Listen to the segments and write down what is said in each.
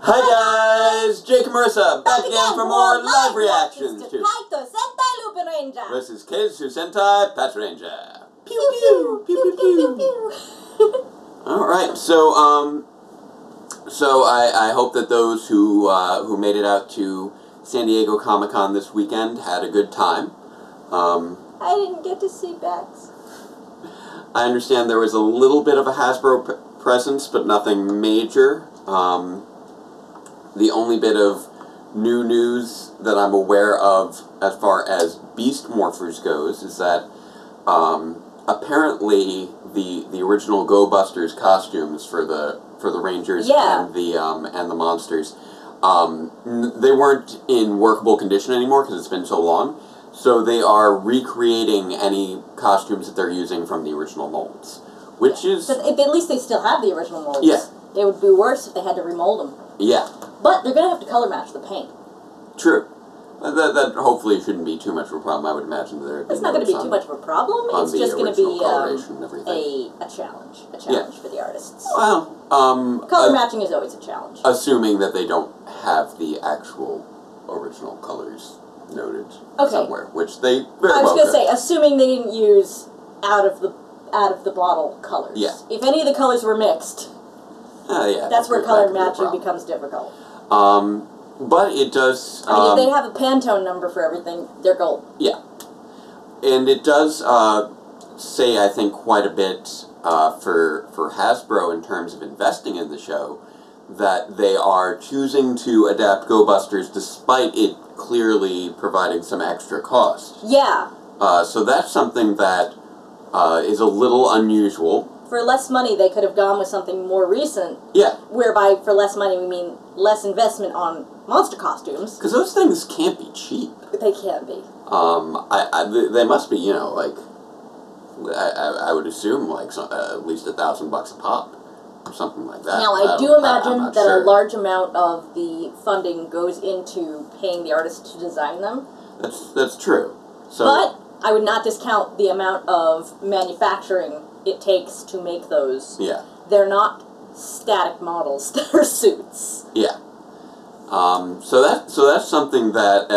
Hi guys! Jake and Marisa, back again for more live reactions to Kaitou, Sentai, Lupinranger versus Keisatsu, Sentai, Patranger. Pew pew! Pew pew pew pew! Alright, so I hope that those who made it out to San Diego Comic-Con this weekend had a good time. I didn't get to see Bex. I understand there was a little bit of a Hasbro presence, but nothing major. The only bit of new news that I'm aware of as far as Beast Morphers goes is that apparently the original Go Busters costumes for the Rangers and the monsters, they weren't in workable condition anymore because it's been so long. So they are recreating any costumes that they're using from the original molds, which is... But at least they still have the original molds. Yeah. It would be worse if they had to remold them. Yeah. But they're going to have to color match the paint. True. That hopefully shouldn't be too much of a problem. I would imagine that it's not going to be too much of a problem. It's just going to be a challenge. A challenge for the artists. Well, color matching is always a challenge. Assuming that they don't have the actual original colors noted somewhere, which they very well I was going to could. say, assuming they didn't use out of the bottle colors. Yeah. If any of the colors were mixed, that's where color matching becomes difficult. But it does... I mean, if they have a Pantone number for everything, they're gold. Yeah. And it does say, I think, quite a bit for Hasbro in terms of investing in the show, that they are choosing to adapt Go Busters despite it clearly providing some extra cost. Yeah. So that's something that is a little unusual. For less money, they could have gone with something more recent. Yeah. Whereby, for less money, we mean less investment on monster costumes. Because those things can't be cheap. They can't be. They must be, you know, like, I would assume, like, at least $1,000 a pop. Or something like that. Now, I do imagine that a large amount of the funding goes into paying the artists to design them. That's true. So, but I would not discount the amount of manufacturing it takes to make those. Yeah. They're not static models. They're suits. Yeah. So that's something that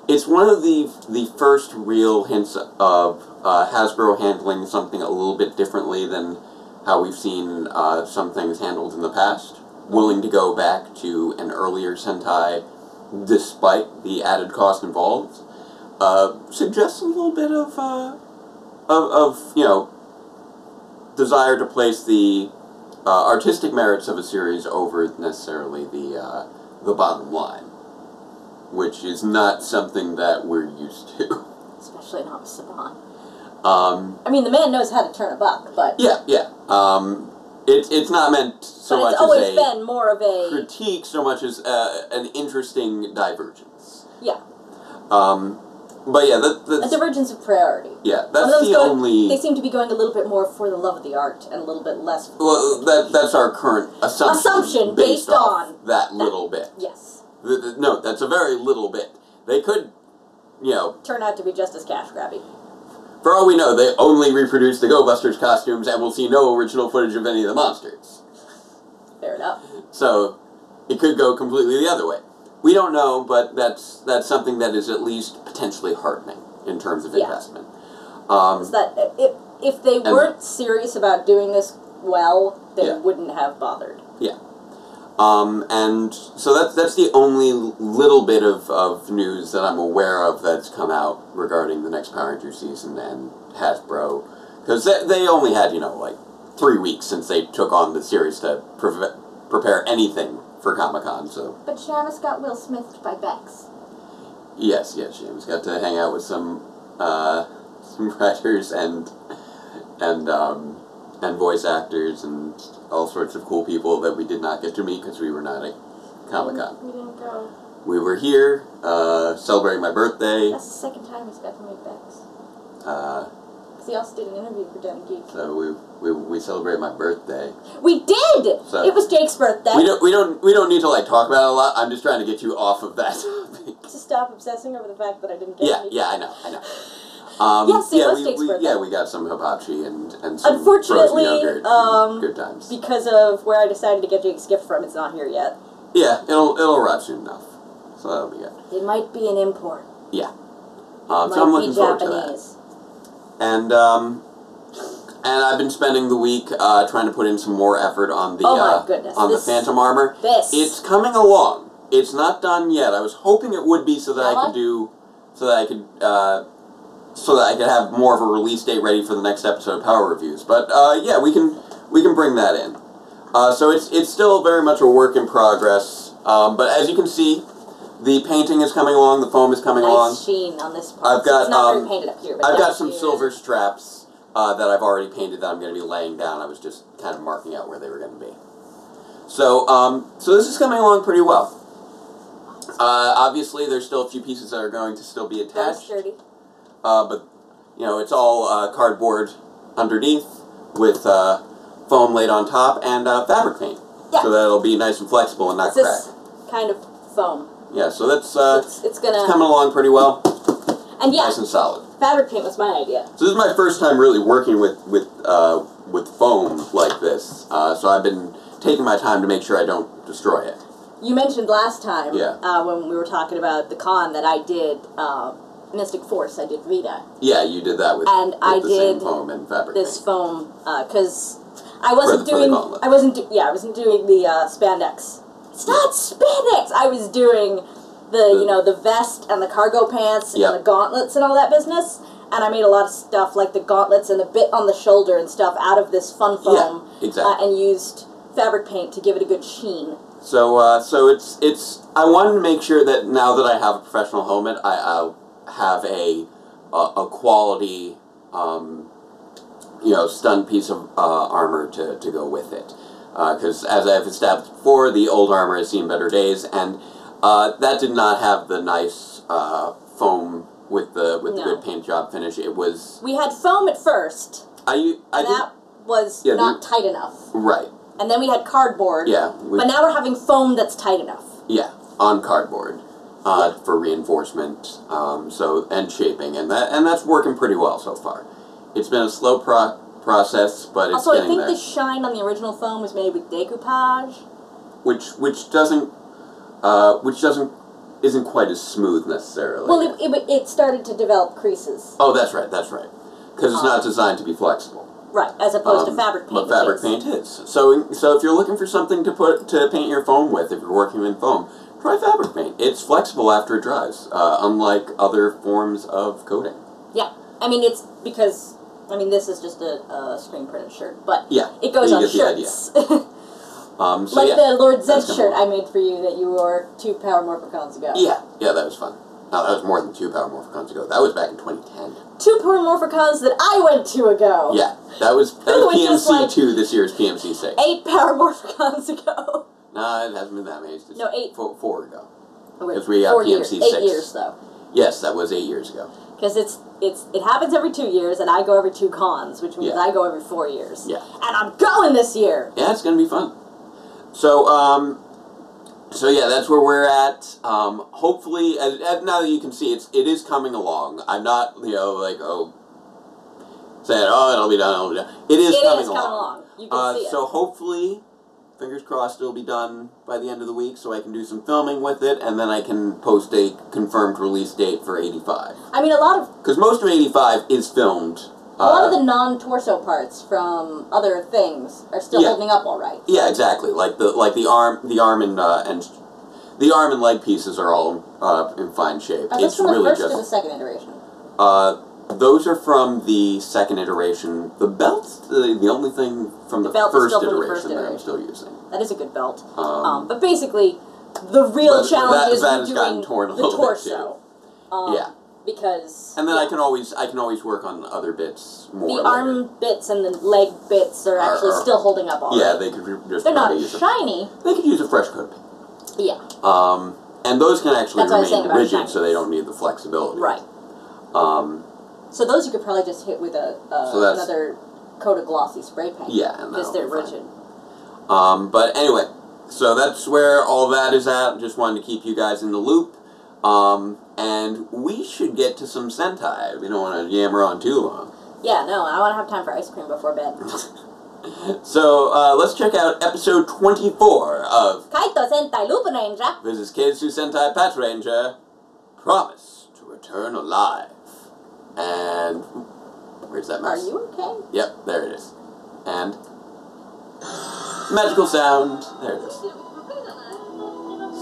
it's one of the first real hints of Hasbro handling something a little bit differently than how we've seen some things handled in the past. Willing to go back to an earlier Sentai despite the added cost involved. Suggests a little bit of you know, desire to place the artistic merits of a series over necessarily the bottom line, which is not something that we're used to. Especially not with Saban. I mean, the man knows how to turn a buck, but... Yeah. It's not meant so much as a... But it's always been more of a... critique so much as an interesting divergence. Yeah. But yeah, that's... A divergence of priority. Yeah, that's the only... They seem to be going a little bit more for the love of the art, and a little bit less for... Well, that's our current assumption based on that little bit. Yes. No, that's a very little bit. They could, you know... turn out to be just as cash grabby. For all we know, they only reproduced the Go Busters costumes, and we'll see no original footage of any of the monsters. Fair enough. So, it could go completely the other way. We don't know, but that's something that is at least potentially heartening in terms of investment. Is that if they weren't serious about doing this well, they wouldn't have bothered. Yeah. And so that's the only little bit of news that I'm aware of that's come out regarding the next Power Rangers season and Hasbro. Because they only had, you know, like 3 weeks since they took on the series to prepare anything for Comic-Con, so... But Shamus got Will Smithed by Bex. Yes, Shamus got to hang out with some writers and voice actors and all sorts of cool people that we did not get to meet because we were not at Comic-Con. We didn't go. We were here, celebrating my birthday. That's the second time he's got to meet Bex. Because he also did an interview for Den Geek. So we celebrated my birthday. We did! So it was Jake's birthday. We don't need to like talk about it a lot. I'm just trying to get you off of that topic. To stop obsessing over the fact that I didn't get anything. Yeah, I know. Yes, it was Jake's birthday. Yeah, we got some hibachi and some unfortunately, frozen yogurt and good times. Because of where I decided to get Jake's gift from, it's not here yet. Yeah, it'll arrive soon enough. So that'll be good. It might be an import. Yeah. So I'm looking forward to that. And I've been spending the week trying to put in some more effort on the the Phantom armor. It's coming along. It's not done yet. I was hoping it would be so that I could have more of a release date ready for the next episode of Power Reviews. But yeah, we can bring that in. So it's still very much a work in progress. But as you can see, the painting is coming along. The foam is coming along. Nice sheen on this part. I've got it's not very painted up here. But I've got some silver straps that I've already painted that I'm going to be laying down. I was just kind of marking out where they were going to be. So so this is coming along pretty well. Obviously, there's still a few pieces that are going to still be attached. Very sturdy. But, you know, it's all cardboard underneath with foam laid on top and fabric paint. Yeah. So that it'll be nice and flexible and not crack. This kind of foam. Yeah, so that's it's coming along pretty well. And yeah, nice and solid. Fabric paint was my idea. So this is my first time really working with foam like this. So I've been taking my time to make sure I don't destroy it. You mentioned last time, yeah. When we were talking about the con that I did Mystic Force, I did Vita. Yeah, you did that with the same foam and fabric this paint. Foam because I wasn't doing the spandex. It's not spandex. I was doing the vest and the cargo pants and the gauntlets and all that business. And I made a lot of stuff like the gauntlets and the bit on the shoulder and stuff out of this fun foam. Yeah, exactly. And used fabric paint to give it a good sheen. So so it's I wanted to make sure that now that I have a professional helmet, I'll have a quality stun piece of armor to go with it. Because as I've established before, the old armor has seen better days, and that did not have the nice foam with the good paint job finish. It was... We had foam at first, that was not tight enough. Right. And then we had cardboard. Yeah. But now we're having foam that's tight enough. Yeah, on cardboard for reinforcement, and shaping, and that's working pretty well so far. It's been a slow process, but it's also, getting I think there. the shine on the original foam was made with decoupage, isn't quite as smooth necessarily. Well, it started to develop creases. Oh, that's right, because it's not designed to be flexible. Right, as opposed to fabric paint. But fabric paint is. So if you're looking for something to paint your foam with, if you're working in foam, try fabric paint. It's flexible after it dries, unlike other forms of coating. Yeah, I mean it's because this is just a screen printed shirt, but yeah, it goes on shirts. The Lord Zed shirt I made for you that you wore 2 Power Morphicons ago. Yeah, that was fun. No, that was more than 2 Power Morphicons ago. That was back in 2010. 2 Power Morphicons that I went to ago. Yeah, that was PMC 2 this year's PMC 6. 8 Power Morphicons ago. No, it hasn't been that many. It's just 8. 4 ago. Because we got PMC 6. 8 years though. Yes, that was 8 years ago. Because it happens every 2 years, and I go every 2 cons, which means I go every 4 years. Yeah. And I'm going this year. Yeah, it's gonna be fun. So so yeah, that's where we're at. Hopefully, now that you can see, it is coming along. I'm not, saying, it'll be done, It is coming along. You can see it. So hopefully, fingers crossed, it'll be done by the end of the week, so I can do some filming with it, and then I can post a confirmed release date for 85. Because most of 85 is filmed. A lot of the non-torso parts from other things are still holding up all right. Yeah, exactly. Like the arm and leg pieces are all in fine shape. Are those from the first or the second iteration? Those are from the second iteration. The belt's the only thing from the first iteration that I'm still using. That is a good belt. But basically, the real challenge is doing the torso. Because and then I can always work on other bits more. The arm bits and the leg bits are actually still holding up all right. Yeah, they could just. They're not shiny. They could use a fresh coat of paint. Yeah. And those can actually remain rigid, so they don't need the flexibility. Right. So those you could probably just hit with another coat of glossy spray paint. Yeah, and because they're rigid. But anyway, so that's where all that is at. Just wanted to keep you guys in the loop. And we should get to some Sentai. We don't want to yammer on too long. Yeah, no, I want to have time for ice cream before bed. So, let's check out episode 24 of Kaitou Sentai Lupinranger. This is Keisatsu Sentai Patranger. Promise to return alive. And where's that mouse? Are you okay? Yep, there it is. And magical sound. There it is.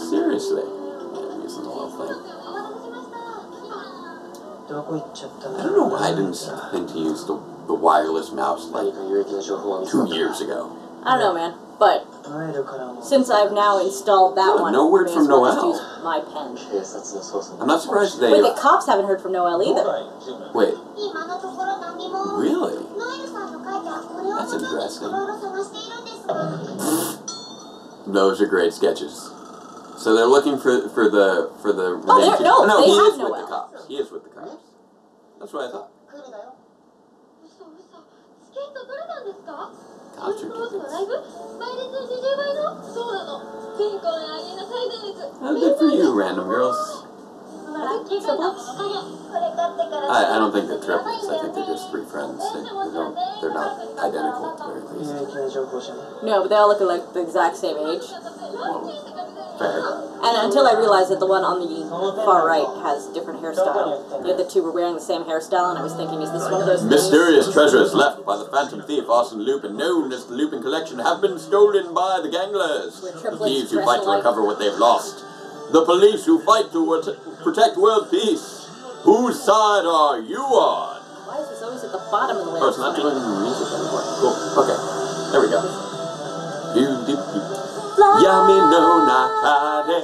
Seriously. Yeah, I'm using the little thing. I don't know why I didn't think to use the wireless mouse like 2 years ago. I don't know, man. But since I've now installed that one, no word from I'll Noelle. just use my pen. I'm not surprised they... Wait, the cops haven't heard from Noelle either. Wait. Really? That's interesting. Those are great sketches. So they're looking for the Oh, no, he they is have with Noelle. the cops. He is with the cops. That's what I thought. Concert tickets. Oh, good for you, random girls. I don't think they're triplets. I think they're just 3 friends. They're not identical, at the very least. No, but they all look like the exact same age. Well, fair. And until I realized that the one on the far right has different hairstyle. The other two were wearing the same hairstyle, and I was thinking, is this one of those Mysterious treasures left by the phantom thief Austin Lupin, known as the Lupin Collection, have been stolen by the Ganglers. The thieves who fight to recover what they've lost. The police who fight to protect world peace. Whose side are you on? Why is this always at the bottom of the list? Oh, it's not doing music anymore. Cool. Okay. There we go. Yami no nakade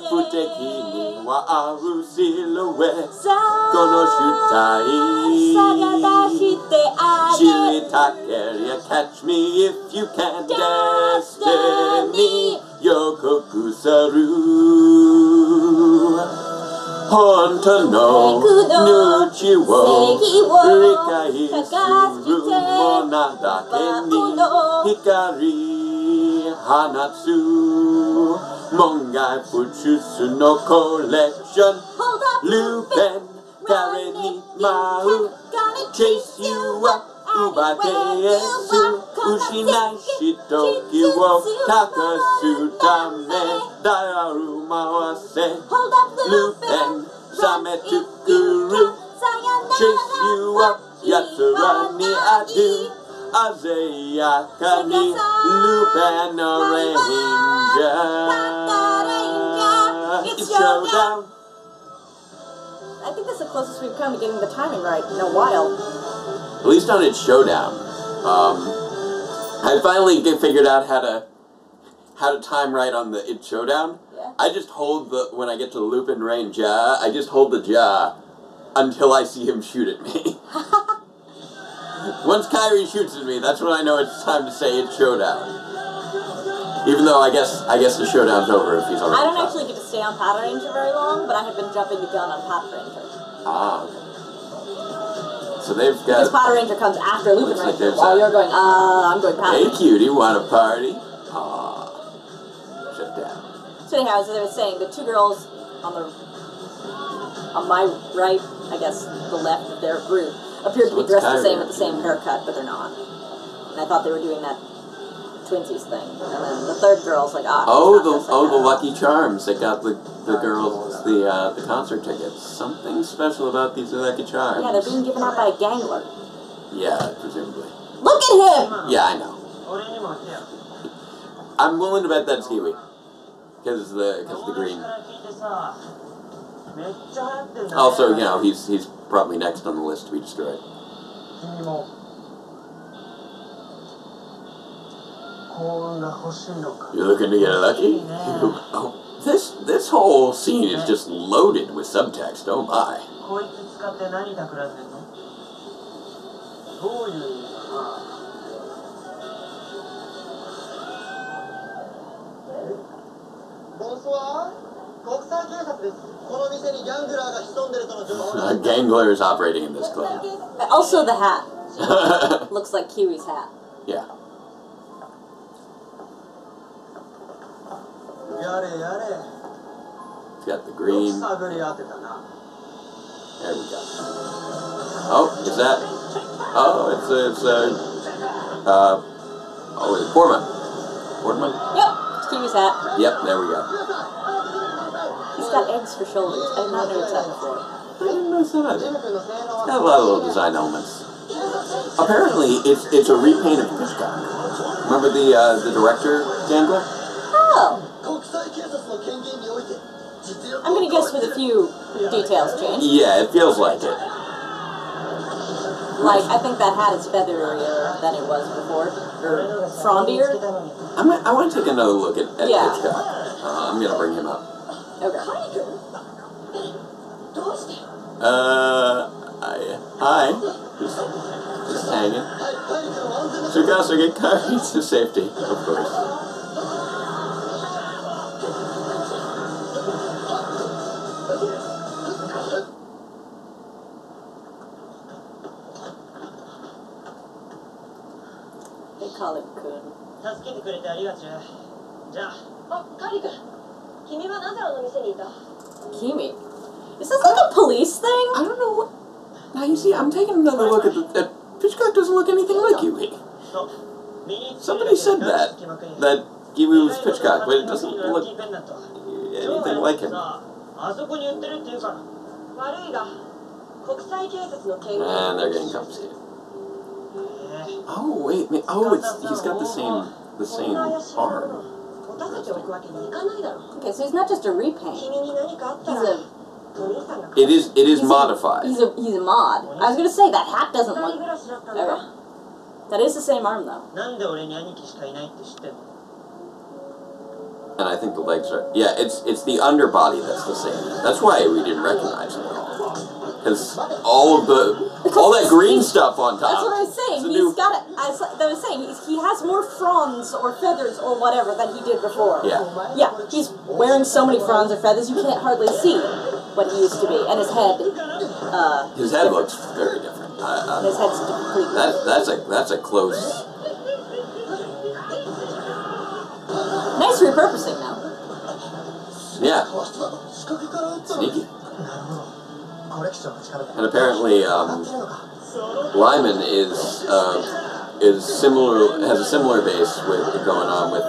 Futeki ni wa aru silhouette Kono shutai Shiritakeria, catch me if you can. Destiny Yokoku saru Honta no nuchi wo Rikai suru monadake ni Hikari Hanatsu Mongai Futsusu no collection Lupin Kareni Mahu Chase you up Ubakesu Ushinai Shitoki wo Takasu Tame Daiaru Mawase Lupin Sametukuru Chase you up Yatsura ni Adu Azeyaka ni Lupin Ranger. It's showdown. I think that's the closest we've come to getting the timing right in a while. At least on its showdown. I finally figured out how to time right on the It's Showdown. Yeah. I just hold when I get to the Lupinranger, I just hold the jaw until I see him shoot at me. Once Kyrie shoots at me, that's when I know it's time to say It's Showdown. Even though I guess the showdown's over if he's already I don't shot. actually get to stay on Patranger very long, but I have been jumping the gun on Patranger. Ah, okay. So they've got... Because Patranger comes after Lupinranger, like while you're going, I'm going Patranger. Hey cutie, wanna party? Aw. Shut down. So anyhow, as I was saying, the 2 girls on my right, I guess the left of their group, appeared to be dressed the same with the same haircut, but they're not. And I thought they were doing that twinsies thing. And then the 3rd girl's like, the Lucky Charms. They got the girls the concert tickets. Something special about these Lucky Charms. Yeah, they're being given out by a gangler. Yeah, presumably. Look at him! Yeah, I know. I'm willing to bet that's Kiwi. Because the green. Also, you know, he's probably next on the list to be destroyed. You're looking to get lucky? Oh, this whole scene is just loaded with subtext. Oh my. Gangler is operating in this club. Also the hat. Looks like Kiwi's hat. Yeah. It's got the green. There we go. Oh, is that... Oh, it's Portman. Portman? Yep, it's Kiwi's hat. Yep, there we go. He's got eggs for shoulders. I did not notice that before. I didn't notice that either. It's got a lot of little design elements. Apparently, it's a repaint of Hitchcock. Remember the director, Gandler? Oh. I'm gonna guess with a few details changed. Yeah, it feels like it. Like, I think that hat is featherier than it was before. Or frondier. I want to take another look at Yeah. Hitchcock. I'm gonna bring him up. Okay. Hi. Just hanging. Tsukasa, get Kairi to safety, of course. They call him Kun. Kimi? Is this like a police thing? I don't know what... Now, you see, I'm taking another look at Hitchcock doesn't look anything like Yui. Somebody said that Yui was Hitchcock, but it doesn't look anything like him. And they're getting confiscated. Oh, wait, he's got the same arm. Okay, so he's not just a repaint. It is modified. He's a mod. I was gonna say that hat doesn't look. Okay. That is the same arm though. And I think the legs are. Yeah, it's the underbody that's the same. That's why we didn't recognize him at all. Because all that green stuff on top. That's what I was saying. He's got it. I was saying he has more fronds or feathers or whatever than he did before. Yeah. Yeah. He's wearing so many fronds or feathers you can't hardly see what he used to be, and his head. His head looks very different. His head's completely. That's a close. Nice repurposing now. Yeah. Sneaky. And apparently, Lyman has a similar base with going on with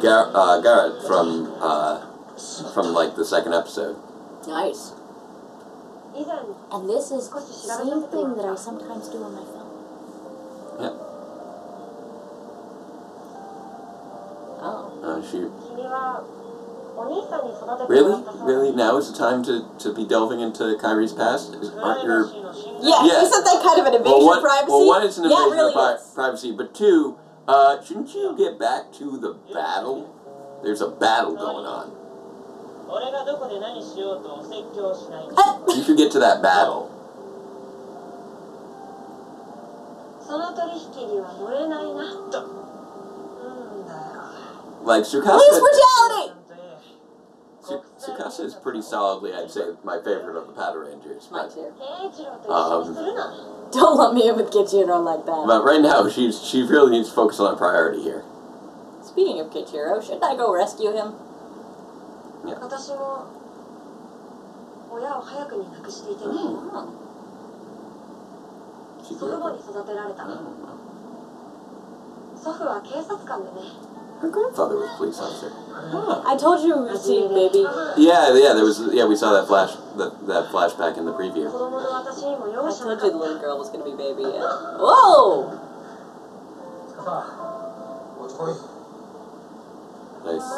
Garrett from like the second episode. Nice. And this is the same thing that I sometimes do on my phone. Yep. Oh. Shoot. Really? Now is the time to be delving into Kairi's past? Aren't your... Yeah, isn't that kind of an invasion of privacy? Well, one, it's an invasion really of privacy, but two, shouldn't you get back to the battle? There's a battle going on. You should get to that battle. Like, Tsukasa... Police brutality! Tsukasa is pretty solidly, I'd say, my favorite of the Patrangers. Mine too. Don't lump me in with Kichiro like that. But right now, she really needs to focus on a priority here. Speaking of Kichiro, shouldn't I go rescue him? Yeah. Her grandfather was a police officer. Huh. I told you we were seeing baby. Yeah, we saw that flashback in the preview. I told you the little girl was gonna be baby. Whoa! Nice.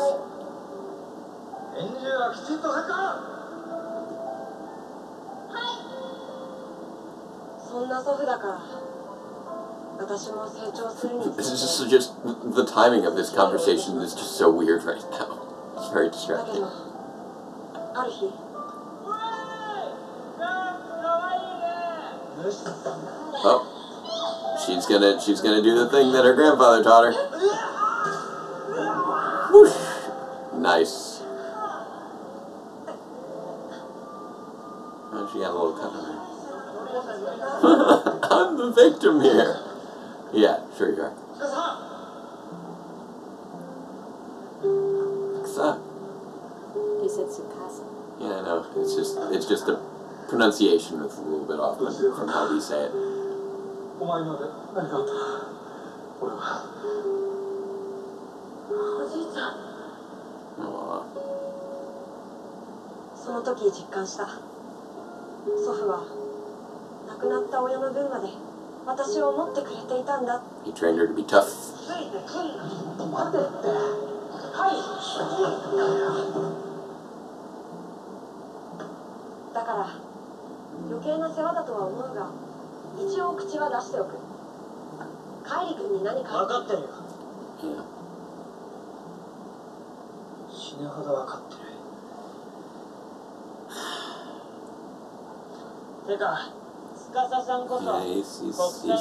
This is just the timing of this conversation is just so weird right now. It's very distracting. Oh, she's gonna do the thing that her grandfather taught her. Whoosh. Nice. Oh, she got a little cut on her. I'm the victim here. Yeah, sure you are. Tsukasa. He said Tsukasa. Yeah, I know. It's just the pronunciation is a little bit off from how we say it. He trained her to be tough. Yeah, he's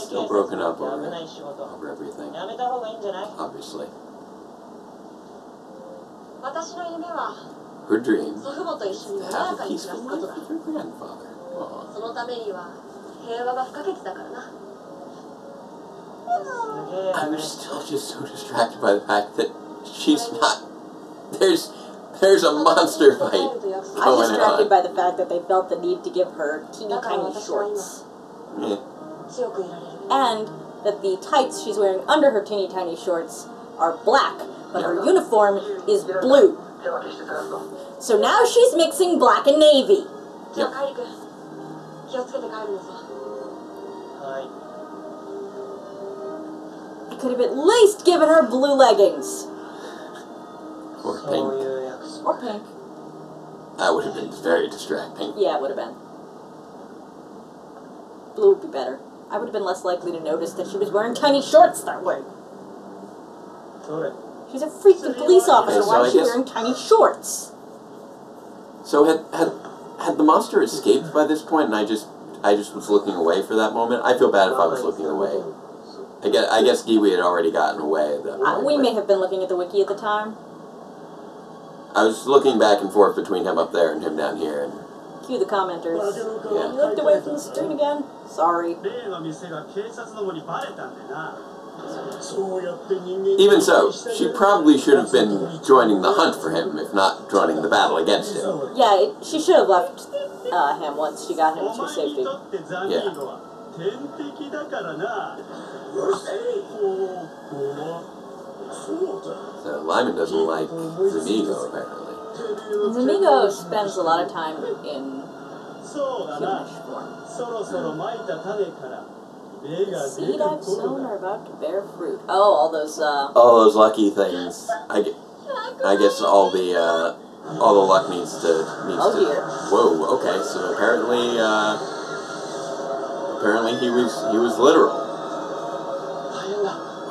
still broken up over everything, obviously. Her dream is to have a peaceful life with her grandfather. I'm still just so distracted by the fact that she's not... There's a monster fight going on. I'm distracted by the fact that they felt the need to give her teeny tiny shorts. Yeah. And that the tights she's wearing under her teeny tiny shorts are black, but her uniform is blue. So now she's mixing black and navy. Yep. I could have at least given her blue leggings. Or pink. Or pink. That would have been very distracting. Yeah, it would have been. Blue would be better. I would have been less likely to notice that she was wearing tiny shorts that way. She's a freaking police officer. Why is she wearing tiny shorts? So had the monster escaped by this point, and I just was looking away for that moment? I feel bad if I was looking away. I guess Giwi had already gotten away at that point. We may have been looking at the wiki at the time. I was looking back and forth between him up there and him down here. And cue the commenters. Yeah. You looked away from the screen again? Sorry. Even so, she probably should have been joining the hunt for him, if not joining the battle against him. Yeah, she should have left him once she got him to safety. Yeah. So Lyman doesn't like Zamigo, apparently. Zamigo spends a lot of time in humanish form. The seed I've sown are about to bear fruit. Oh, all those lucky things. I guess all the luck needs to. Dear. Whoa. Okay. So apparently he was literal.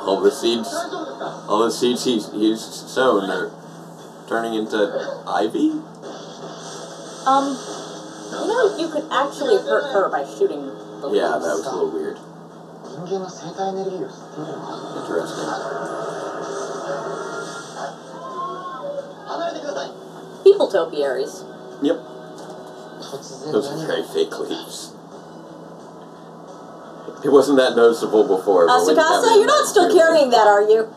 All the seeds he's sown are turning into ivy. You could actually hurt her by shooting the leaves. Yeah, that was a little weird. Interesting. People topiaries. Yep. Those are very fake leaves. It wasn't that noticeable before. Tsukasa, you're not still carrying that, are you?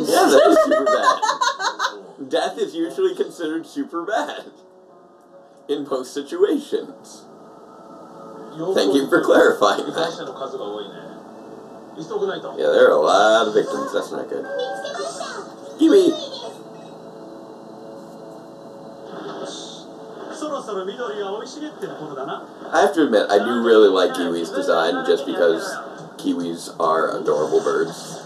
Yeah, that is super bad. Death is usually considered super bad in most situations. Thank you for clarifying that. Yeah, there are a lot of victims. That's not good. Gimme! I have to admit, I do really like Kiwi's design just because Kiwis are adorable birds.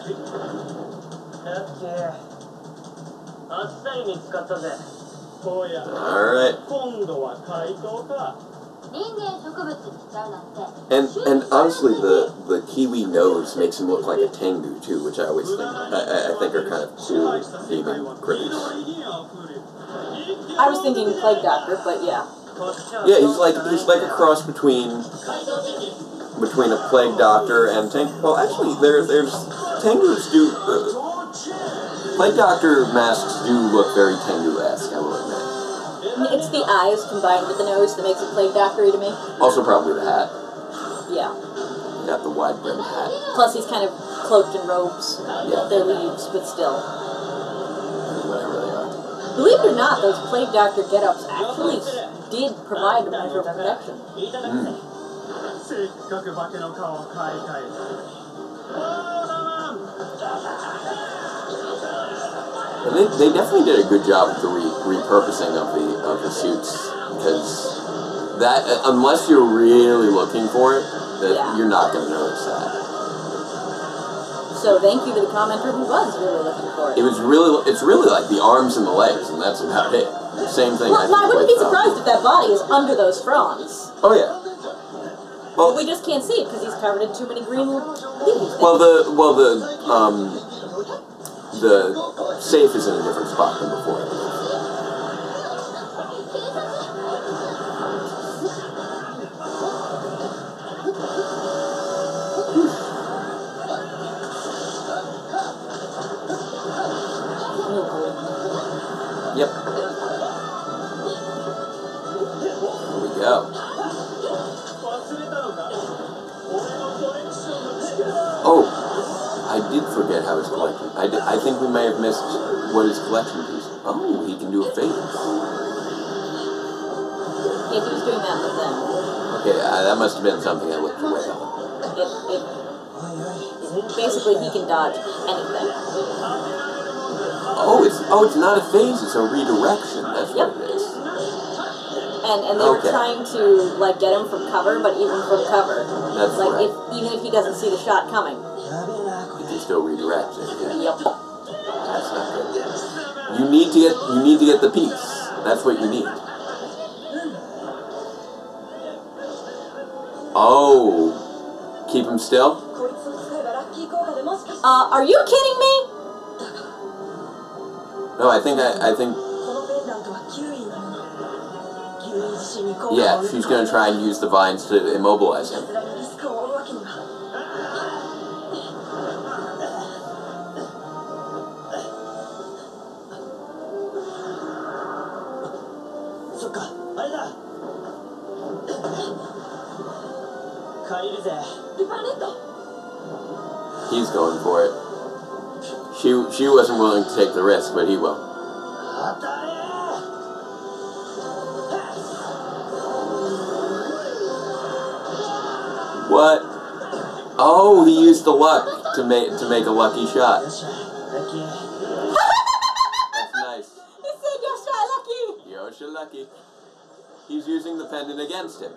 Alright. And honestly, the Kiwi nose makes him look like a Tengu too, which I always think are kind of cool demon critters. I was thinking Plague Doctor, but yeah. Yeah, he's like a cross between a Plague Doctor and Tengu. Well, actually, there's Tengus do. Plague Doctor masks do look very Tengu-esque, I will admit. It's the eyes combined with the nose that makes it Plague Doctor-y to me. Also probably the hat. Yeah. You got the wide-brimmed hat. Plus he's kind of cloaked in robes. Yeah. They're leaves, but still. Whatever they are. Believe it or not, those Plague Doctor get-ups actually did provide a measure of protection. They definitely did a good job with the repurposing of the suits, because that, unless you're really looking for it, you're not going to notice that. So thank you to the commenter who was really looking for it. It's really like the arms and the legs, and that's about it. The same thing. Well, I wouldn't be surprised if that body is under those fronds. Oh yeah. Well, we just can't see it because he's covered in too many green leaves. Well, the safe is in a different spot than before. Yep. Here we go. Oh, I did forget how his collection. I think we may have missed what his collection piece. Oh, he can do a face. Yeah, he was doing that with them. Okay, that must have been something I looked away on. Basically, he can dodge anything. Oh, it's not a phase, it's a redirection. That's what it is. And they were trying to like get him from cover, but even from cover, that's like right. Even if he doesn't see the shot coming, he can still redirect it. Yeah. Yep. That's not good. You need to get the piece. That's what you need. Oh, keep him still. Are you kidding me? No, I think. Yeah, she's gonna try and use the vines to immobilize him. He's going for it. She wasn't willing to take the risk, but he will. What? Oh, he used the luck to make a lucky shot. That's nice. He said, "Yosha lucky." Yosha lucky. He's using the pendant against him.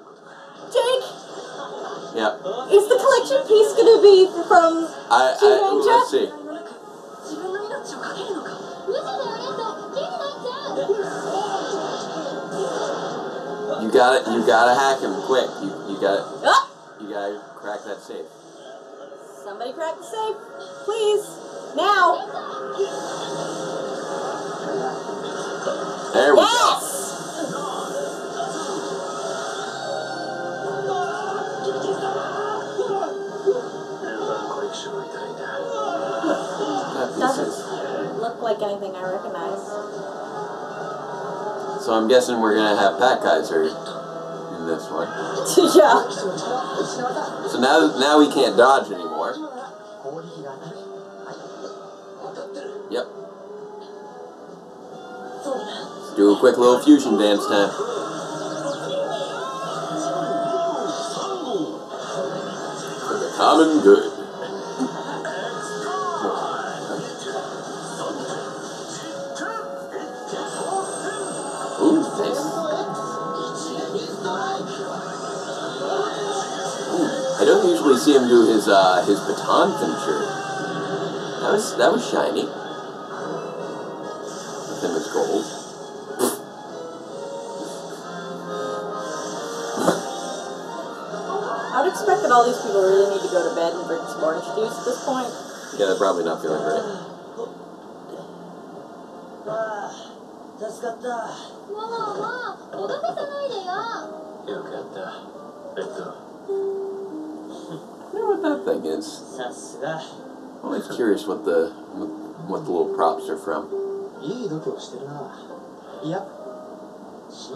Jake. Yeah. Is the collection piece gonna be from Lupinranger? Let's see. You gotta hack him quick. You gotta crack that safe. Somebody crack the safe, please. Now. There we go. Doesn't look like anything I recognize. So I'm guessing we're gonna have Pat Kaiser in this one. Yeah. So now we can't dodge anymore. Yep. Let's do a quick little fusion dance time. For the common good. Ooh, nice. I don't usually see him do his baton finisher. That was shiny. With him as gold. I would expect that all these people really need to go to bed and drink some orange juice at this point. Yeah, they're probably not feeling great. I wonder what that thing is. I'm always curious what the what the little props are from. It's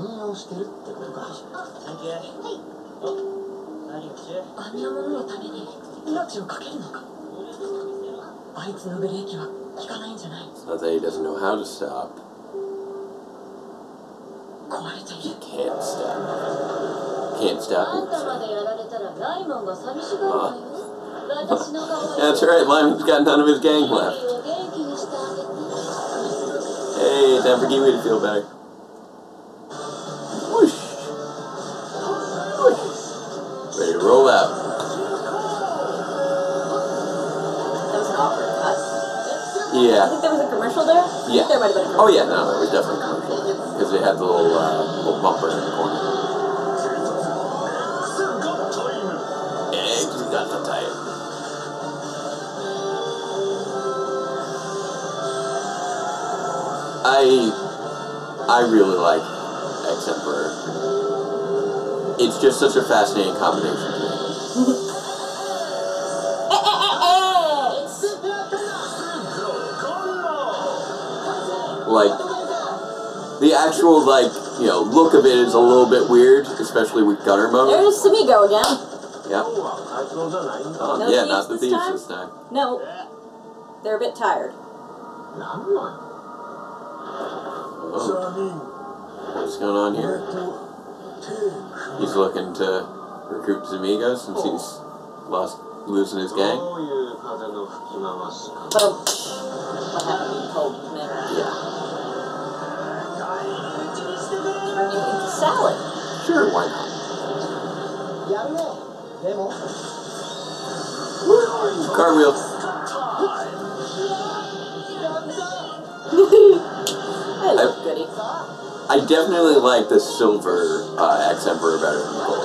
not that he doesn't know how to stop. He can't stop. Can't stop him. That's right, Lyman's got none of his gang left. Hey, time for Kiwi to feel better. Whoosh. Whoosh. Ready to roll out. That was an awkward cut. Yeah. I think there was a commercial there? Yeah. There might have been a commercial. Oh yeah, no, there was definitely a commercial. Because they had the little bumper in the corner. Yeah, because he got so tired. I really like Ex-Emperor. It's just such a fascinating combination to me. Like, the actual, like, you know, look of it is a little bit weird, especially with gunner mode. There's Samigo again. Yeah. No yeah, not the thieves time? this time. No. They're a bit tired. Oh. What's going on here? He's looking to recruit Zamigo since he's losing his gang. But what happened? You told me. Yeah. Turn you into salad. Sure, why not? Cartwheel. I love Goody. I definitely like the silver Ex-Emperor better than the gold.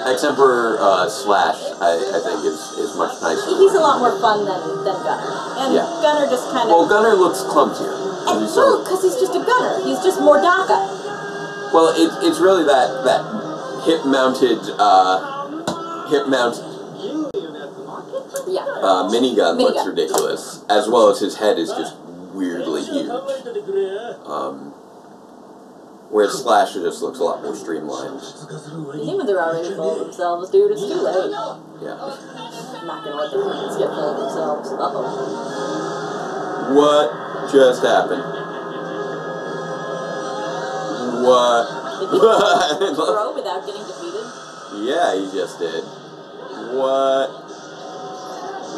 Ex-Emperor Slash, I think, is much nicer. He's a lot more fun than Gunner. And yeah. Gunner just kind of... Well, Gunner looks clumsier. And well, because he's just a gunner. He's just more DACA. Well, it's really that hip-mounted minigun looks ridiculous, as well as his head is just weirdly huge. Whereas Slash just looks a lot more streamlined. The humans are already full of themselves, dude. It's too late. Yeah. I'm not gonna let the humans get full of themselves. Uh-oh. What just happened? What? Did he throw without getting defeated? Yeah, he just did. What?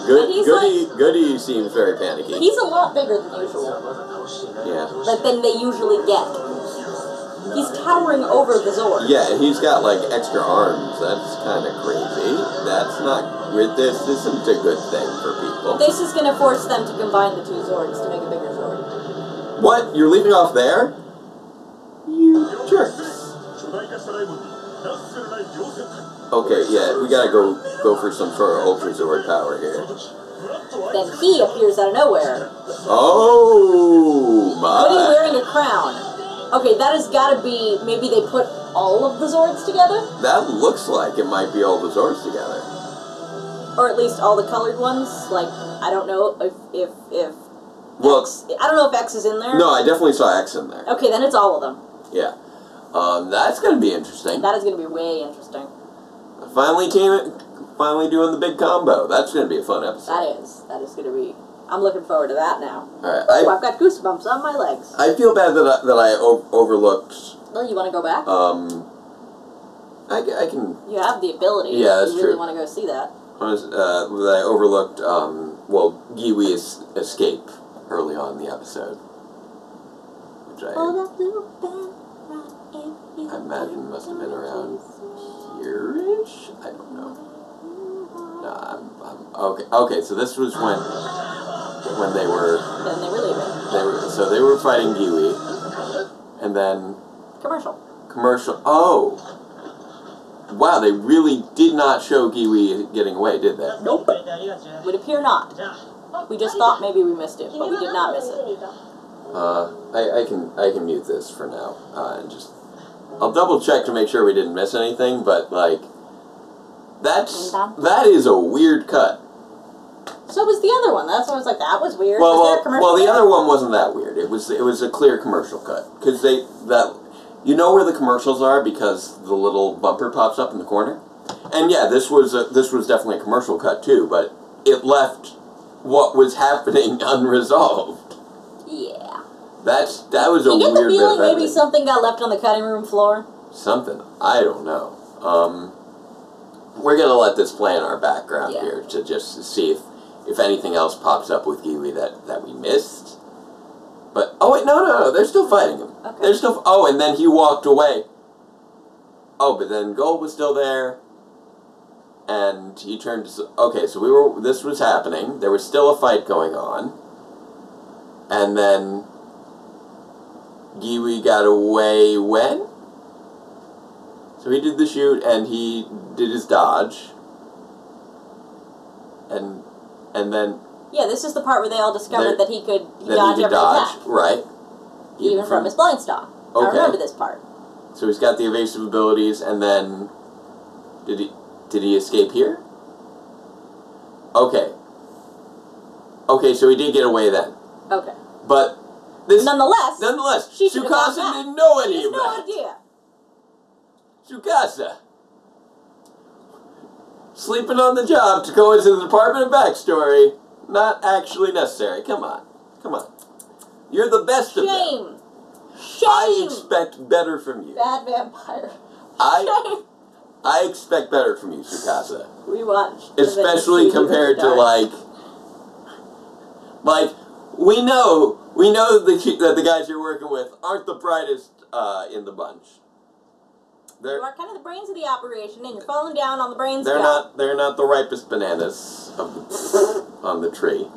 Goody seems very panicky. He's a lot bigger than usual. Yeah. Than they usually get. He's towering over the Zord. Yeah, and he's got, like, extra arms. That's kind of crazy. That's not... This isn't a good thing for people. This is going to force them to combine the two Zords to make a bigger Zord. What? You're leaving off there? You jerks. Okay, yeah, we gotta go for some sort of Ultra Zord power here. Then he appears out of nowhere. Oh, my. But he's wearing a crown. Okay, that has got to be... Maybe they put all of the Zords together? That looks like it might be all the Zords together. Or at least all the colored ones. Like, I don't know if well, X, I don't know if X is in there. No, I definitely saw X in there. Okay, then it's all of them. Yeah. That's going to be interesting. That is going to be way interesting. Finally doing the big combo. That's going to be a fun episode. That is going to be... I'm looking forward to that now. Alright. Oh, I've got goosebumps on my legs. I feel bad that I overlooked... Well, you want to go back? I can... You have the ability. Yeah, that's true. You really want to go see that. That I overlooked, Giwi's escape early on in the episode. Which I imagine must have been around here-ish? I don't know. No, I'm okay, so this was when they were... Then they were leaving. They were fighting Giwi. And then... Commercial. Oh! Wow, they really did not show Giwi getting away, did they? Nope. Would appear not. We just thought maybe we missed it, but we did not miss it. I can mute this for now. And just... I'll double check to make sure we didn't miss anything, but, like... That is a weird cut. So was the other one. That's why I was like, that was weird. Well, the other one wasn't that weird. It was a clear commercial cut. Because you know where the commercials are because the little bumper pops up in the corner? And yeah, this was definitely a commercial cut too, but it left what was happening unresolved. Yeah. That was a weird bit of editing. You get the feeling maybe something got left on the cutting room floor? Something. I don't know. We're going to let this play in our background here to just see if anything else pops up with Kiwi that we missed. But, oh wait, no, they're still fighting him. Okay. They're still, and then he walked away. Oh, but then Gold was still there. And he turned to, okay, so this was happening. There was still a fight going on. And then Kiwi got away when? So he did the shoot, and he did his dodge. And then... Yeah, this is the part where they all discovered that he could dodge every attack. Right. Even from his blind stock. Okay. I remember this part. So he's got the evasive abilities, and then... Did he escape here? Okay. Okay, so he did get away then. Okay. But this... Nonetheless, Tsukasa didn't know any of that. She has no idea. Tsukasa. Sleeping on the job to go into the Department of Backstory. Not actually necessary. Come on. You're the best of them. Shame. I expect better from you. Bad vampire. Shame. I expect better from you, Tsukasa. We watched. Especially compared to, like, we know that the guys you're working with aren't the brightest in the bunch. You are kind of the brains of the operation, and you're falling down on the brains. They're not the ripest bananas on the tree.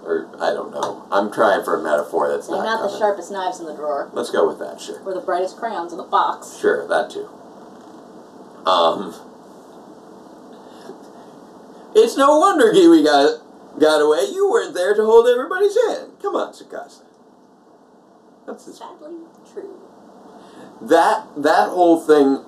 Or I don't know. I'm trying for a metaphor that's not. They're not the sharpest knives in the drawer. Let's go with that, sure. Or the brightest crayons in the box. Sure, that too. It's no wonder Kiwi got away. You weren't there to hold everybody's hand. Come on, Tsukasa. That's sadly true. That whole thing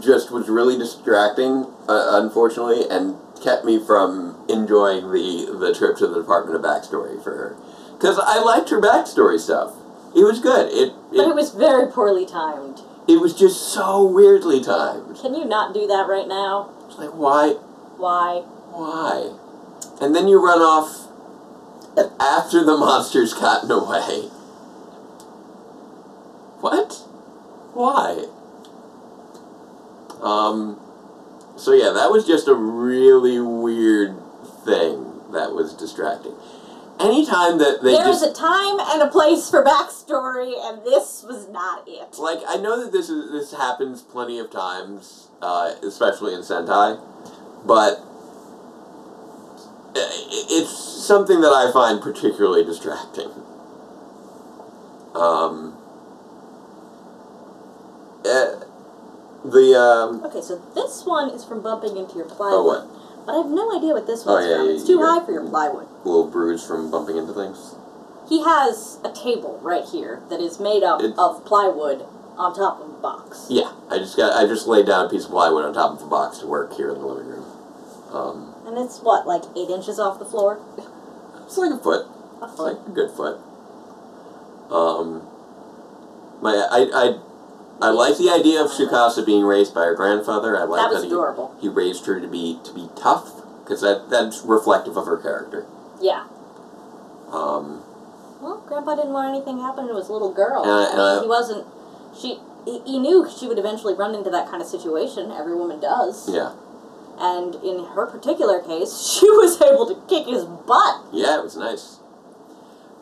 just was really distracting, unfortunately, and kept me from enjoying the trip to the Department of Backstory for her. Because I liked her backstory stuff. It was good. But it was very poorly timed. It was just so weirdly timed. Can you not do that right now? It's like, why? Why? And then you run off after the monster's gotten away. What? Why? So yeah, that was just a really weird thing that was distracting. Anytime that There's a time and a place for backstory, and this was not it. Like, I know that this happens plenty of times, especially in Sentai, but it's something that I find particularly distracting. Okay, so this one is from bumping into your plywood. Oh, what? But I have no idea what this one's from. It's too high for your plywood. A little bruise from bumping into things? He has a table right here that is made up of plywood on top of a box. Yeah, I just laid down a piece of plywood on top of a box to work here in the living room. And it's what, like 8 inches off the floor? It's like a foot. A foot. It's like a good foot. I like the idea of Tsukasa being raised by her grandfather. I like that was adorable. He raised her to be tough, because that's reflective of her character. Yeah. Well, Grandpa didn't want anything to happen to his little girl. He wasn't. He knew she would eventually run into that kind of situation. Every woman does. Yeah. And in her particular case, she was able to kick his butt. Yeah, it was nice.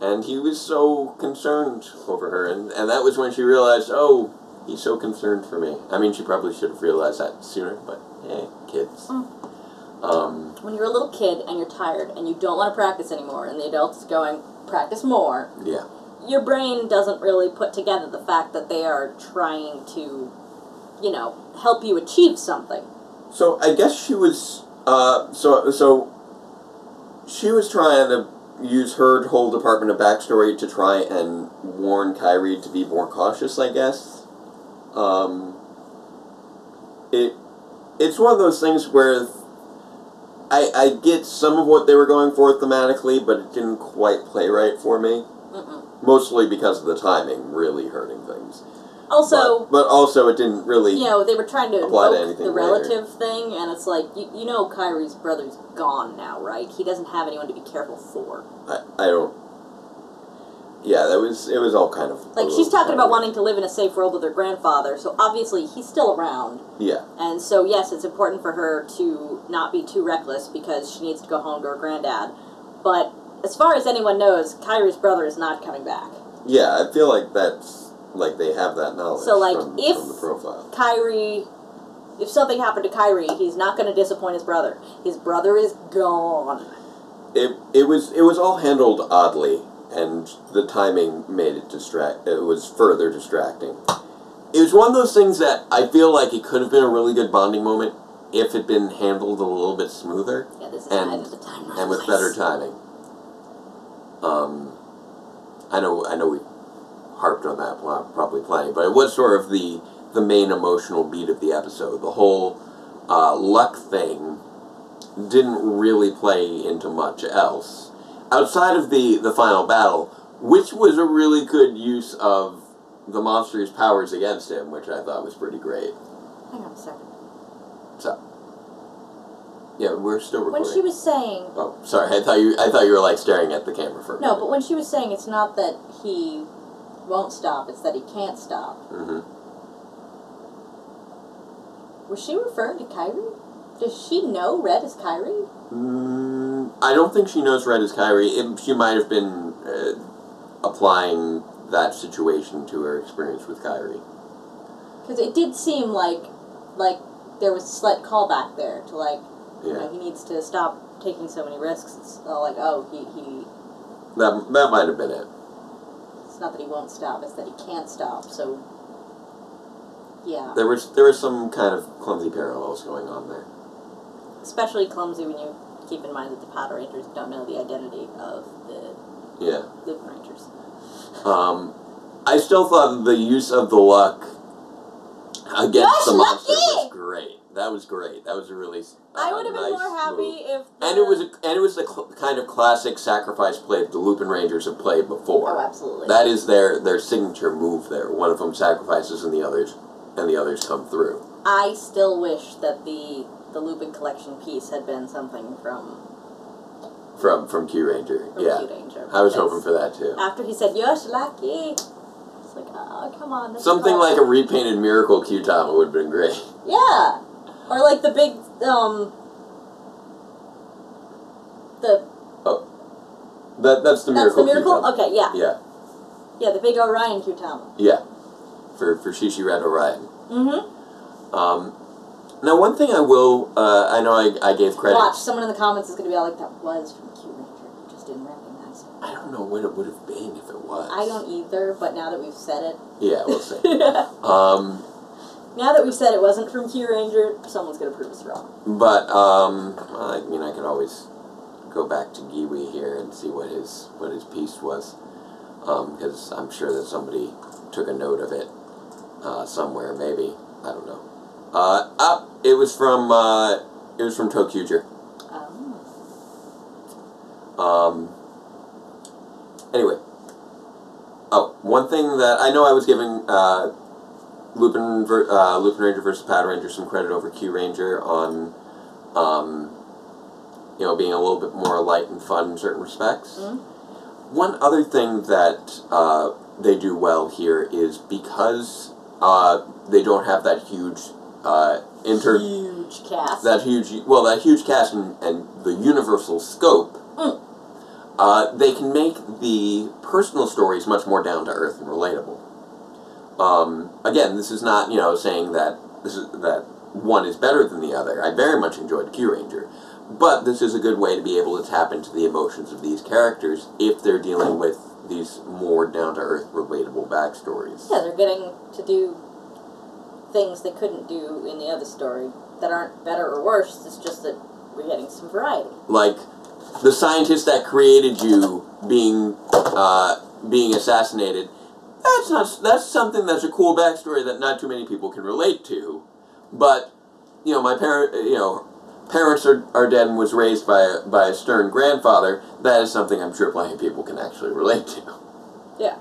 And he was so concerned over her, and that was when she realized, oh, he's so concerned for me. I mean, she probably should have realized that sooner, but hey, kids. When you're a little kid and you're tired and you don't want to practice anymore, and the adult is going, practice more. Yeah. Your brain doesn't really put together the fact that they are trying to, help you achieve something. So I guess she was, so she was trying to use her whole Department of Backstory to try and warn Kyrie to be more cautious, I guess. It's one of those things where I get some of what they were going for thematically, but it didn't quite play right for me. Mostly because of the timing really hurting things. Also... But also it didn't really... You know, they were trying to invoke the relative thing, and it's like, you know Kyrie's brother's gone now, right? He doesn't have anyone to be careful for. I don't... Yeah, it was all kind of... Like, she's talking about wanting to live in a safe world with her grandfather, so obviously he's still around. Yeah. And so, yes, it's important for her to not be too reckless because she needs to go home to her granddad. But as far as anyone knows, Kyrie's brother is not coming back. Yeah, I feel like that's... Like, they have that knowledge so, like, from the profile. If something happened to Kyrie, he's not going to disappoint his brother. His brother is gone. It was all handled oddly, and the timing made it it was further distracting. It was one of those things that I feel like it could have been a really good bonding moment if it had been handled a little bit smoother. Yeah, this is ahead of the time. And with better timing. I know we harped on that probably plenty, but it was sort of the main emotional beat of the episode. The whole luck thing didn't really play into much else. Outside of the final battle, which was a really good use of the monster's powers against him, which I thought was pretty great. Hang on a second. What's up? Yeah, we're still recording. When she was saying... Oh, sorry, I thought you were, like, staring at the camera for a minute. No, but when she was saying it's not that he won't stop, it's that he can't stop. Was she referring to Kyrie? Does she know Red is Kyrie? I don't think she knows Red is Kyrie. She might have been applying that situation to her experience with Kyrie. Because it did seem like there was a slight callback there to, like, you know, he needs to stop taking so many risks. It's all like, oh, he... That might have been it. It's not that he won't stop, it's that he can't stop, so... Yeah. There were some kind of clumsy parallels going on there. Especially clumsy when you keep in mind that the Patrangers don't know the identity of the Lupinrangers. I still thought the use of the luck against the monster was great. That was great. That was a really I would have been more happy if and it was the kind of classic sacrifice play that the Lupinrangers have played before. Oh, absolutely. That is their signature move there. One of them sacrifices and the others come through. I still wish that the Lupin collection piece had been something from Kyuranger. Yeah. Kyuranger. I was hoping for that too. After he said Yoshilaki, it's like, oh, come on. Something like a repainted Miracle Kyutama would have been great. Yeah. Or like the big, That's the Miracle. That's the Miracle? Kyutama. Okay, yeah. Yeah. Yeah, the big Orion Kyutama. Yeah. For Shishi Red Orion. Now one thing I will, I know I gave credit. Watch, someone in the comments is going to be all like, that was from Kyuranger. You just didn't recognize it. I don't know what it would have been if it was. I don't either, but now that we've said it. Yeah, we'll see. Now that we've said it wasn't from Kyuranger, someone's going to prove us wrong. But, I mean, I could always go back to Giwi here and see what his piece was. Because I'm sure that somebody took a note of it somewhere, maybe. I don't know. It was from Tokuger. Anyway. Oh, one thing that I know I was giving Lupinranger versus Patranger some credit over Kyuranger on, you know, being a little bit more light and fun in certain respects. One other thing that they do well here is because they don't have that huge huge cast. That huge cast and the universal scope. They can make the personal stories much more down to earth and relatable. Again, this is not, you know, saying that that one is better than the other. I very much enjoyed Kyuranger, but this is a good way to be able to tap into the emotions of these characters if they're dealing with these more down to earth, relatable backstories. Yeah, they're getting to do things they couldn't do in the other story that aren't better or worse. It's just that we're getting some variety. Like the scientist that created you being assassinated. That's something that's a cool backstory that not too many people can relate to. But you know, parents are dead and was raised by a stern grandfather, that is something I'm sure plenty of people can actually relate to. Yeah.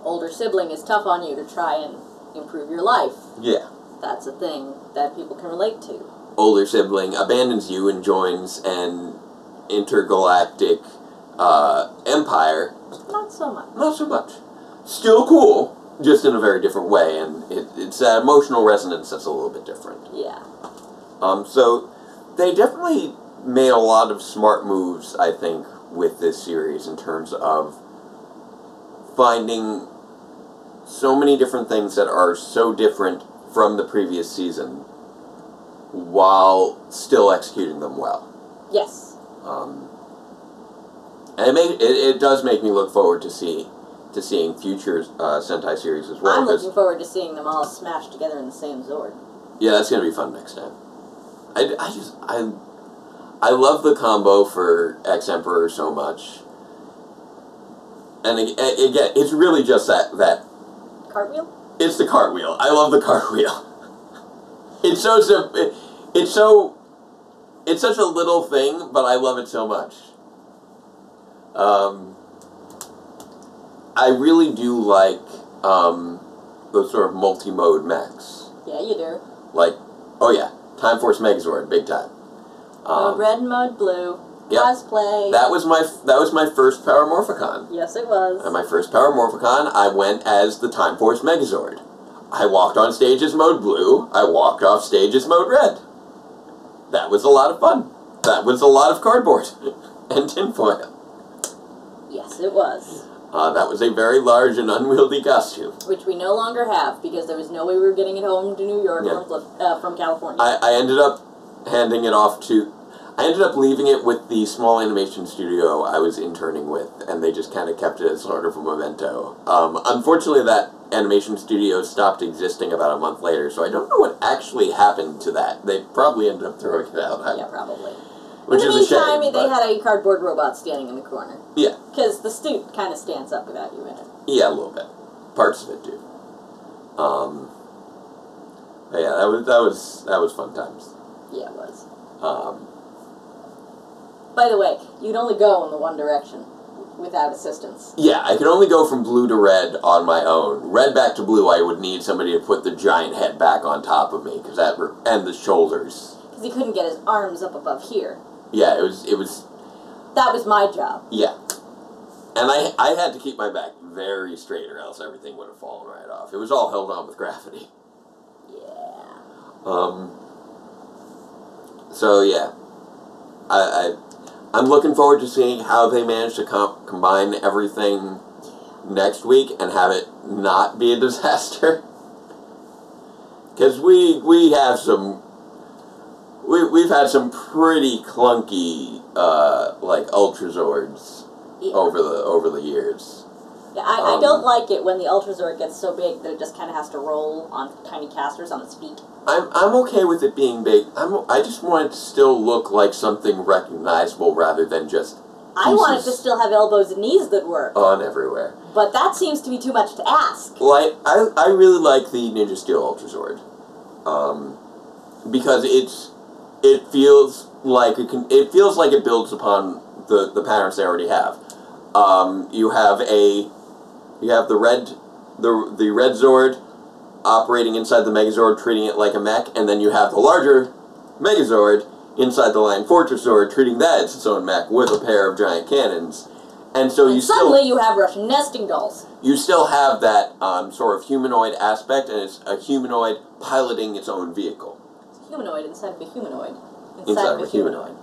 Older sibling is tough on you to try and improve your life. Yeah. That's a thing that people can relate to. Older sibling abandons you and joins an intergalactic empire. Not so much. Not so much. Still cool, just in a very different way, and it's that emotional resonance that's a little bit different. Yeah. So they definitely made a lot of smart moves, I think, with this series in terms of finding so many different things that are so different from the previous season while still executing them well. Yes. And it does make me look forward to seeing future Sentai series as well. I'm looking forward to seeing them all smashed together in the same Zord. Yeah, that's going to be fun next time. I love the combo for X-Emperor so much. And again, it's really just that cartwheel? It's the cartwheel. I love the cartwheel. It's so simple. It's such a little thing, but I love it so much. I really do like those sort of multi-mode mechs. Yeah, you do. Like, oh yeah, Time Force Megazord, big time. Mode red and mode blue. Yep. Cosplay. That was my first Power Morphicon. Yes, it was. And my first Power Morphicon, I went as the Time Force Megazord. I walked on stage as mode blue. I walked off stage as mode red. That was a lot of fun. That was a lot of cardboard and tinfoil. Yes, it was. That was a very large and unwieldy costume. Which we no longer have, because there was no way we were getting it home to New York from California. I ended up handing it off to... I ended up leaving it with the small animation studio I was interning with, and they just kind of kept it as sort of a memento. Unfortunately, that animation studio stopped existing about a month later, so I don't know what actually happened to that. They probably ended up throwing it out. Yeah, probably. Which is a shame. In the meantime, they had a cardboard robot standing in the corner. Yeah. Because the suit kind of stands up without you in it. Yeah, a little bit. Parts of it do. Yeah, that was fun times. Yeah, it was. By the way, you'd only go in the one direction without assistance. Yeah, I could only go from blue to red on my own. Red back to blue, I would need somebody to put the giant head back on top of me, and the shoulders. Because he couldn't get his arms up above here. Yeah, it was... That was my job. Yeah. And I had to keep my back very straight, or else everything would have fallen right off. It was all held on with gravity. Yeah. So, yeah. I'm looking forward to seeing how they manage to combine everything next week and have it not be a disaster. Because we have some... We've had some pretty clunky, like, Ultrazords over the years. Yeah, I don't like it when the Ultrazord gets so big that it just kind of has to roll on tiny casters on its feet. I'm okay with it being big. I just want it to still look like something recognizable rather than just pieces. I want it to still have elbows and knees that work. On everywhere. But that seems to be too much to ask. Well, I really like the Ninja Steel Ultrazord. Because it feels like it builds upon the patterns they already have. You have the red Zord operating inside the Megazord, treating it like a mech, and then you have the larger Megazord inside the Lion Fortress Zord, treating that as its own mech with a pair of giant cannons. And so you have Russian nesting dolls. You still have that sort of humanoid aspect, and it's a humanoid piloting its own vehicle. It's a humanoid inside of a humanoid. Inside of a humanoid.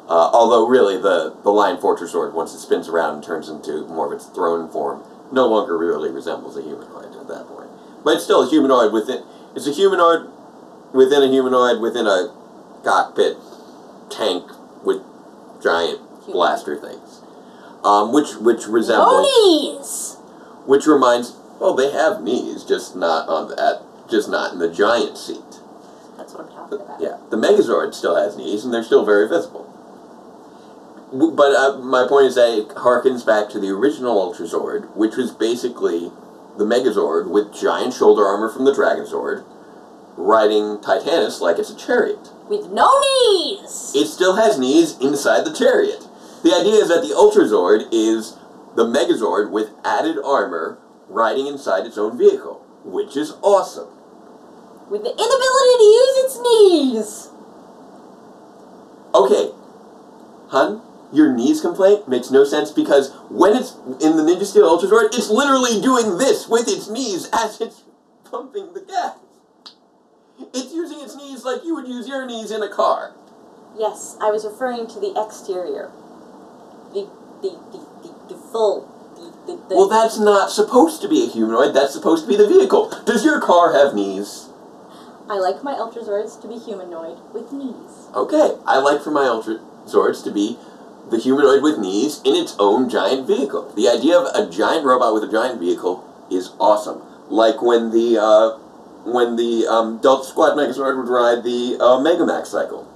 Although, really, the Lion Fortress Zord, once it spins around and turns into more of its throne form, no longer really resembles a humanoid at that point. But it's still a humanoid within... It's a humanoid within a humanoid within a cockpit tank with giant blaster things. Which resembles... No knees! Which reminds... Well, they have knees, just not in the giant seat. That's what I'm talking about. Yeah, the Megazord still has knees, and they're still very visible. But my point is that it harkens back to the original Ultrazord, which was basically the Megazord with giant shoulder armor from the Dragon Zord, riding Titanus like it's a chariot. With no knees! It still has knees inside the chariot. The idea is that the Ultrazord is the Megazord with added armor riding inside its own vehicle, which is awesome. With the inability to use its knees! Okay, hun, your knees complaint makes no sense because when it's in the Ninja Steel Ultrazord, it's literally doing this with its knees as it's pumping the gas. It's using its knees like you would use your knees in a car. Yes, I was referring to the exterior. The full... Well, that's not supposed to be a humanoid, that's supposed to be the vehicle. Does your car have knees? I like my Ultrazords to be humanoid with knees. Okay, I like for my Ultrazords to be the humanoid with knees in its own giant vehicle. The idea of a giant robot with a giant vehicle is awesome. Like when the Delta Squad Megazord would ride the Megamax cycle.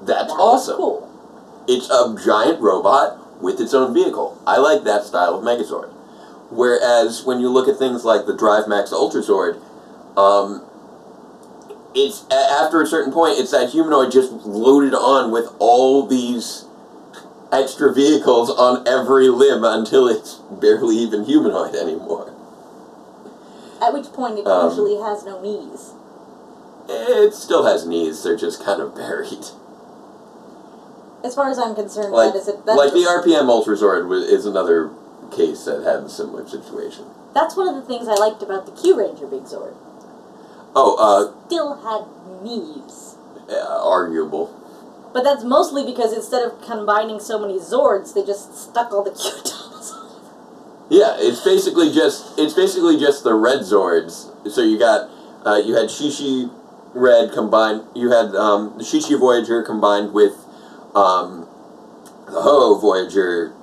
That's awesome. Cool. It's a giant robot with its own vehicle. I like that style of Megazord. Whereas when you look at things like the Drive Max Ultrazord, it's after a certain point, it's that humanoid just loaded on with all these extra vehicles on every limb until it's barely even humanoid anymore. At which point it usually has no knees. It still has knees, they're just kind of buried. As far as I'm concerned, Like the RPM Ultrazord is another case that had a similar situation. That's one of the things I liked about the Q-Ranger Big Zord. Oh, still had knees. Arguable. But that's mostly because instead of combining so many Zords, they just stuck all the Q-Toms on. Yeah, it's basically just the red Zords. So you got you had Shishi Red combined. You had the Shishi Voyager combined with the Ho Voyager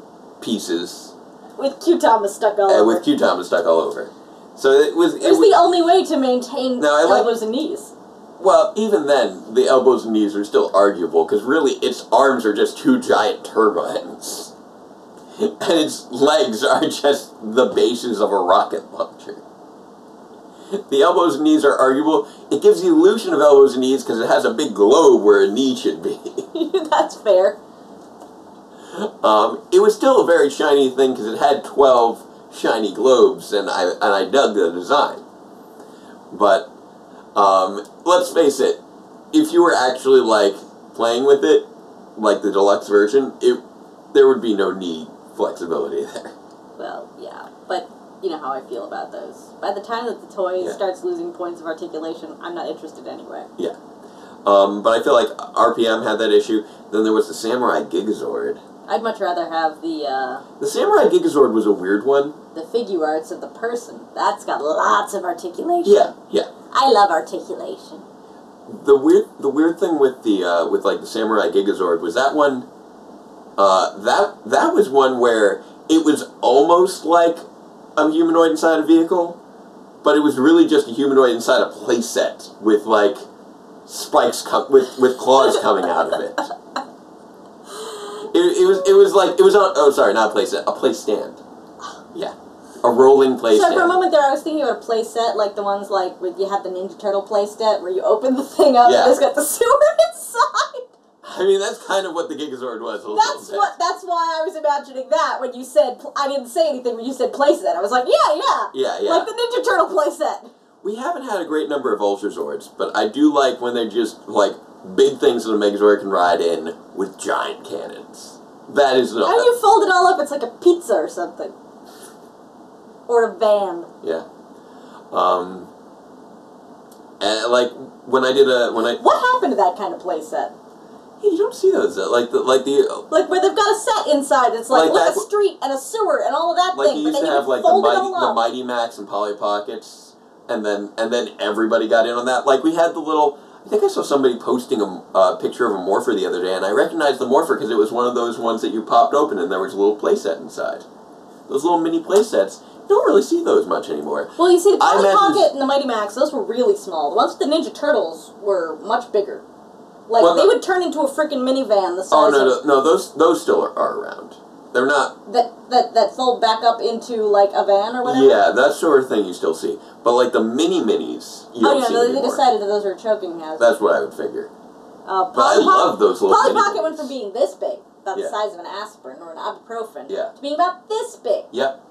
pieces. With Q-Tomas stuck all over. With Q-Tomas stuck all over. So it was the only way to maintain elbows and knees. Well, even then, the elbows and knees are still arguable, because really, its arms are just two giant turbines. And its legs are just the bases of a rocket launcher. The elbows and knees are arguable. It gives the illusion of elbows and knees because it has a big globe where a knee should be. That's fair. It was still a very shiny thing because it had 12 shiny globes, and I dug the design. But let's face it, if you were actually like playing with it, like the deluxe version, there would be no knee flexibility there. Well, yeah, but you know how I feel about those. By the time that the toy starts losing points of articulation, I'm not interested anyway. Yeah. But I feel like RPM had that issue. Then there was the Samurai Gigazord. I'd much rather have the Samurai Gigazord was a weird one. The figure arts of the person. That's got lots of articulation. Yeah, yeah. I love articulation. The weird thing with the with like the Samurai Gigazord was that one. That was one where it was almost like a humanoid inside a vehicle, but it was really just a humanoid inside a playset with like spikes with claws coming out of it. It was on, oh sorry, not a playset, a playstand. Yeah. A rolling playset. So for a moment there I was thinking about a playset like the ones like where you have the Ninja Turtle playset where you open the thing up and it's got the sewer inside. I mean, that's kind of what the Gigazord was. That's why I was imagining that when you said, I didn't say anything when you said playset. I was like, yeah. Like the Ninja Turtle playset. We haven't had a great number of Ultrazords, but I do like when they're just, like, big things that a Megazord can ride in with giant cannons. That is not... How do you fold it all up? It's like a pizza or something. Or a van. Yeah. And, like, when I did What happened to that kind of playset? Hey, you don't see those, like where they've got a set inside. It's like a street and a sewer and all of that like thing. You used to have like the Mighty Max and Polly Pockets, and then everybody got in on that. Like we had the little. I think I saw somebody posting a picture of a Morpher the other day, and I recognized the Morpher because it was one of those ones that you popped open and there was a little playset inside. Those little mini playsets. You don't really see those much anymore. Well, you see, the Polly Pocket and the Mighty Max, those were really small. The ones with the Ninja Turtles were much bigger. Like, they would turn into a freaking minivan the size no, those still are around. they're not... That fold back up into, like, a van or whatever? Yeah, that sort of thing you still see. But, like, the mini-minis, you don't see anymore. They decided that those are choking hazards. That's what I would figure. But I love those little Polly Pocket went from being this big, about the Yeah. size of an aspirin or an ibuprofen, Yeah. to being about this big. Yep.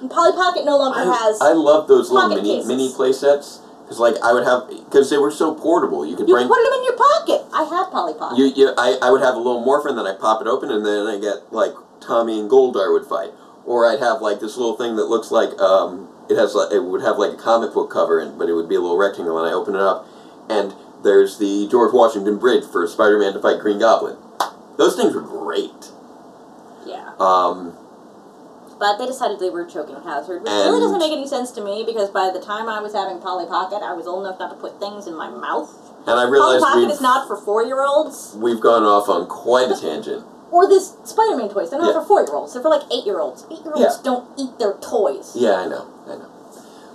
And Polly Pocket no longer has I love those little pocket mini play sets. Because, like, I would have... Because they were so portable. You could put them in your pocket. I had Polly Pocket. I would have a little morphin, then I pop it open, and then I get, like, Tommy and Goldar would fight. Or I'd have, like, this little thing that looks like, it would have, like, a comic book cover, but it would be a little rectangle, and I open it up, and there's the George Washington Bridge for Spider-Man to fight Green Goblin. Those things were great. Yeah. But they decided they were a choking hazard, which really doesn't make any sense to me, because by the time I was having Polly Pocket, I was old enough not to put things in my mouth. And I realized Polly Pocket is not for 4-year-olds. We've gone off on quite a tangent. Or this Spider-Man toys. They're not for 4-year-olds. They're for, like, 8-year-olds. 8-year-olds don't eat their toys. Yeah, I know.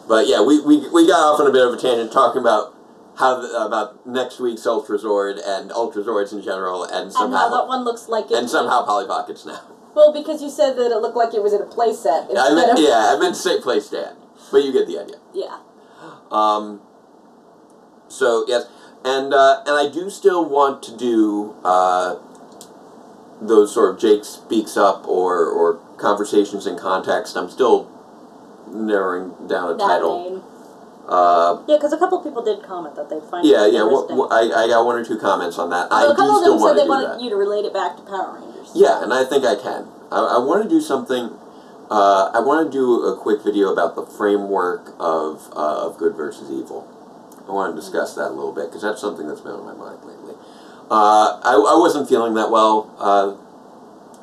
But, yeah, we got off on a bit of a tangent talking about about next week's Ultra Zord and Ultra Zords in general, and somehow... And how that one looks like it... And somehow Polly Pockets now. Well, because you said that it looked like it was in a play set. I meant to say play stand. But you get the idea. Yeah. So, yes. And I do still want to do those sort of Jake Speaks Up or Conversations in Context. I'm still narrowing down a title. Name. Yeah, because a couple people did comment that they find it interesting. I got 1 or 2 comments on that. Well, I a couple do of still them want said to they do wanted that. you to relate it back to Power Rangers. Yeah, and I think I can. I want to do something... I want to do a quick video about the framework of good versus evil. I want to discuss that a little bit, because that's something that's been on my mind lately. I wasn't feeling that well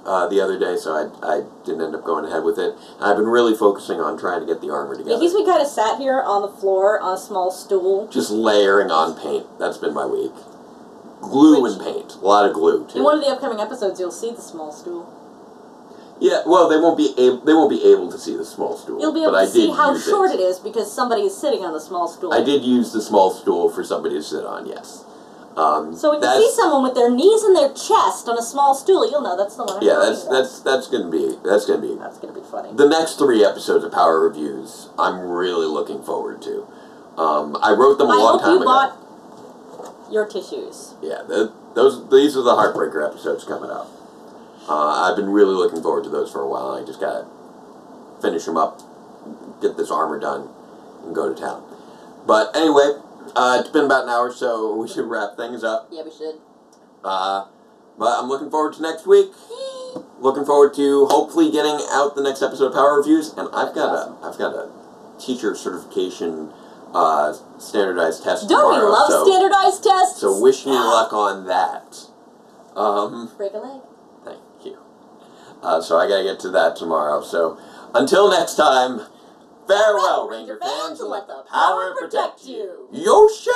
the other day, so I didn't end up going ahead with it. And I've been really focusing on trying to get the armor together. Yeah, he's been kind of sat here on the floor on a small stool. Just layering on paint. That's been my week. Glue and paint. A lot of glue, too. In one of the upcoming episodes, you'll see the small stool. Yeah, well, they won't be able to see the small stool. You'll be able to see how short it is because somebody is sitting on the small stool. I did use the small stool for somebody to sit on, yes. So when you see someone with their knees in their chest on a small stool, you'll know that's the one. That's gonna be funny. The next 3 episodes of Power Reviews, I'm really looking forward to. I wrote them a long time ago. I hope you bought your tissues. Yeah, these are the Heartbreaker episodes coming up. I've been really looking forward to those for a while. I just gotta finish them up, get this armor done, and go to town. But anyway, it's been about an hour, so we should wrap things up. Yeah, we should. But I'm looking forward to next week. Looking forward to hopefully getting out the next episode of Power Reviews, and I've got a teacher certification standardized test tomorrow. Don't we love standardized tests? So wish me luck on that. Break a leg. Thank you. So I gotta get to that tomorrow. So until next time, farewell, Ranger fans, and let the power protect you. Yosha!